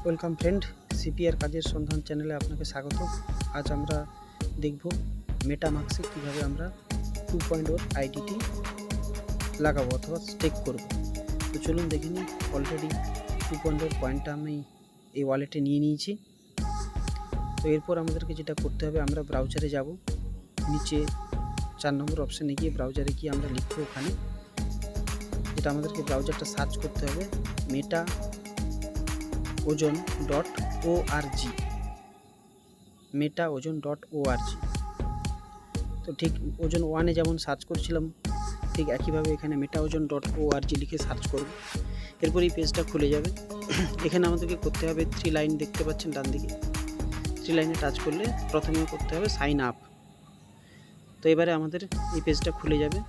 Welcome friend, CPR কাজের সন্ধান চ্যানেলে আপনাকে স্বাগত। আজ আমরা দেখব মেটামাক্সে কীভাবে আমরা 2.0 আইডিটি লাগাবো অথবা স্টেক করব। তো চলুন দেখে নিই। অলরেডি 2.0 পয়েন্টটা আমি এই ওয়ালেটে নিয়ে নিয়েছি। তো এরপর আমাদেরকে যেটা করতে হবে, আমরা ব্রাউজারে যাব, নিচে 4 নম্বর অপশানে গিয়ে ব্রাউজারে গিয়ে আমরা লিখবো ওখানে, যেটা আমাদেরকে ব্রাউজারটা সার্চ করতে হবে metaozoon.org, metaozoon.org। তো ঠিক ওজন 1-এ যেমন সার্চ করছিলাম, ঠিক একইভাবে এখানে metaozoon.org লিখে সার্চ করব। এরপর এই পেজটা খুলে যাবে। এখানে আমাদেরকে করতে হবে 3 লাইন দেখতে পাচ্ছেন ডান দিকে, 3 লাইনে টাচ করলে প্রথমে করতে হবে সাইন আপ। তো এবারে আমাদের এই পেজটা খুলে যাবে।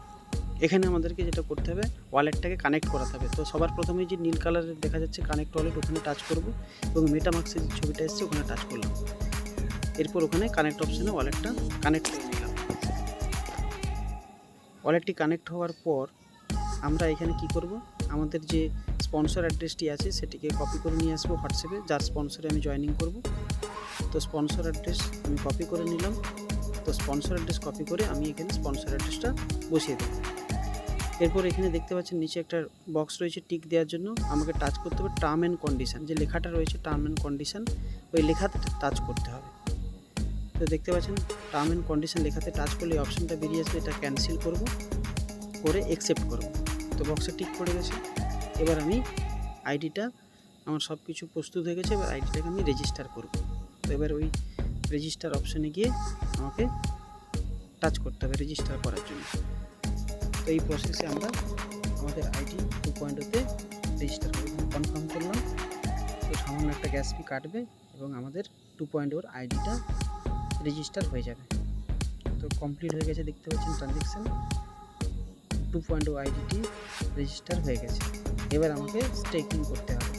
এখানে আমাদেরকে যেটা করতে হবে, ওয়ালেটটাকে কানেক্ট করাতে হবে। তো সবার প্রথমে যে নীল কালারের দেখা যাচ্ছে কানেক্ট ওয়ালেট, ওখানে টাচ করব এবং মেটামাক্সের যে ছবিটা এসছে ওখানে টাচ করলাম। এরপর ওখানে কানেক্ট অপশানে ওয়ালেটটা কানেক্ট করে নিলাম। ওয়ালেটটি কানেক্ট হওয়ার পর আমরা এখানে কি করব, আমাদের যে স্পন্সর অ্যাড্রেসটি আছে সেটিকে কপি করে নিয়ে আসবো হোয়াটসঅ্যাপে, যার স্পন্সরে আমি জয়েনিং করব। তো স্পন্সর অ্যাড্রেস আমি কপি করে নিলাম। তো স্পন্সর অ্যাড্রেস কপি করে আমি এখানে স্পন্সর অ্যাড্রেসটা বসিয়ে দেবো। এরপর এখানে দেখতে পাচ্ছেন নিচে একটা বক্স রয়েছে টিক দেওয়ার জন্য। আমাকে টাচ করতে হবে টার্ম অ্যান্ড কন্ডিশান, যে লেখাটা রয়েছে টার্ম অ্যান্ড কন্ডিশান, ওই লেখাতে টাচ করতে হবে। তো দেখতে পাচ্ছেন টার্ম অ্যান্ড কন্ডিশান লেখাতে টাচ করলে অপশানটা বেরিয়ে আসবে, এটা ক্যান্সেল করব, করে অ্যাকসেপ্ট করব। তো বক্সে টিক পড়ে গেছে। এবার আমি আইডিটা, আমার সব কিছু প্রস্তুত হয়ে গেছে, এবার আইডিটাকে আমি রেজিস্টার করব। তো এবার ওই রেজিস্টার অপশানে গিয়ে আমাকে টাচ করতে হবে রেজিস্টার করার জন্য। তো এই প্রসেসে আমরা আমাদের আইডি 2.0-তে রেজিস্টার করে কনফার্ম করলাম। তো সামান্য একটা গ্যাস ফি কাটবে এবং আমাদের 2.0 আইডিটা রেজিস্টার হয়ে যাবে। তো কমপ্লিট হয়ে গেছে, দেখতে পাচ্ছেন ট্রানজ্যাকশান 2.0 আইডিটি রেজিস্টার হয়ে গেছে। এবার আমাকে স্টেকিং করতে হবে।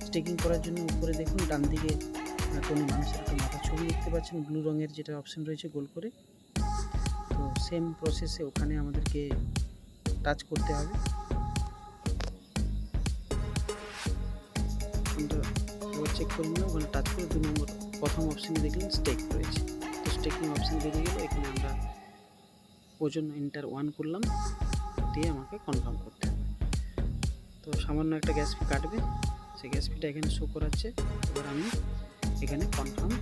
স্টেকিং করার জন্য উপরে দেখুন ডান দিকে কোনো মানুষের একটা মাথার ছবি দেখতে পাচ্ছেন, ব্লু রঙের যেটা অপশান রয়েছে গোল করে। তো সেম প্রসেসে ওখানে আমাদেরকে টাচ করতে হবে। এবার চেক করে নিলাম, ওখানে টাচ করে 2 নম্বর প্রথম অপশানে দেখলেন স্টেক রয়েছে। তো স্টেকিং অপশান বেরিয়ে গেল। এখানে আমরা ওজন এন্টার 1 করলাম, দিয়ে আমাকে কনফার্ম করতে হবে। তো সামান্য একটা গ্যাস ফি কাটবে, সেই গ্যাস ফিটা এখানে শো করাচ্ছে। এবার আমি এখানে কনফার্ম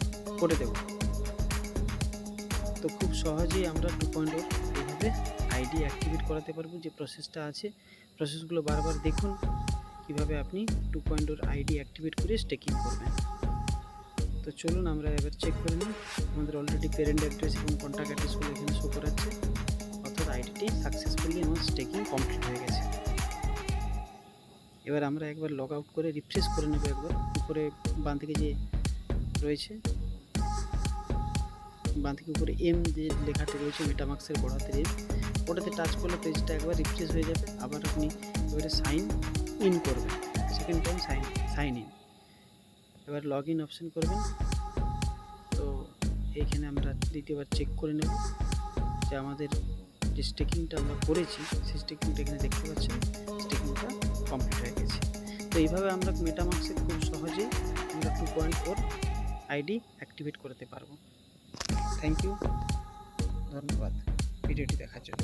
করে দেব। তো খুব সহজেই আমরা 2.0 এইভাবে আইডি অ্যাক্টিভেট করাতে পারবো। যে প্রসেসটা আছে, প্রসেসগুলো বারবার দেখুন কীভাবে আপনি 2.0 আইডি অ্যাক্টিভেট করে স্টেকিং করবেন। তো চলুন আমরা এবার চেক করে নিই। আমাদের অলরেডি প্যারেন্ট অ্যাড্রেস এবং কন্ট্যাক্ট অ্যাড্রেসগুলো এখানে শো করাচ্ছে, অর্থাৎ আইডিটি সাকসেসফুলি আমার স্টেকিং কমপ্লিট হয়ে গেছে। এবার আমরা একবার লগ আউট করে রিফ্রেশ করে নেব। একবার উপরে বাঁ দিকে যে রয়েছে, বাঁ দিকে উপরে এম যে লেখাটি রয়েছে মেটামাক্সের বড় হাতের এম, ওটাতে টাচ করলে পেজটা একবার রিফ্রেশ হয়ে যাবে। আবার আপনি এবারে সাইন ইন করবেন, সেকেন্ড টাইম সাইন ইন। এবার লগ ইন অপশান করবেন। তো এইখানে আমরা দ্বিতীয়বার চেক করে নেব যে আমাদের যে স্টেকিংটা আমরা করেছি সেই স্টেকিংটা এখানে দেখতে পাচ্ছেন, স্টেকিংটা কমপ্লিট হয়ে গেছে। তো এইভাবে আমরা মেটামাক্সে খুব সহজেই আমরা 2.0 আইডি অ্যাক্টিভেট করতে পারবো। থ্যাংক ইউ, ধন্যবাদ ভিডিওটি দেখার জন্য।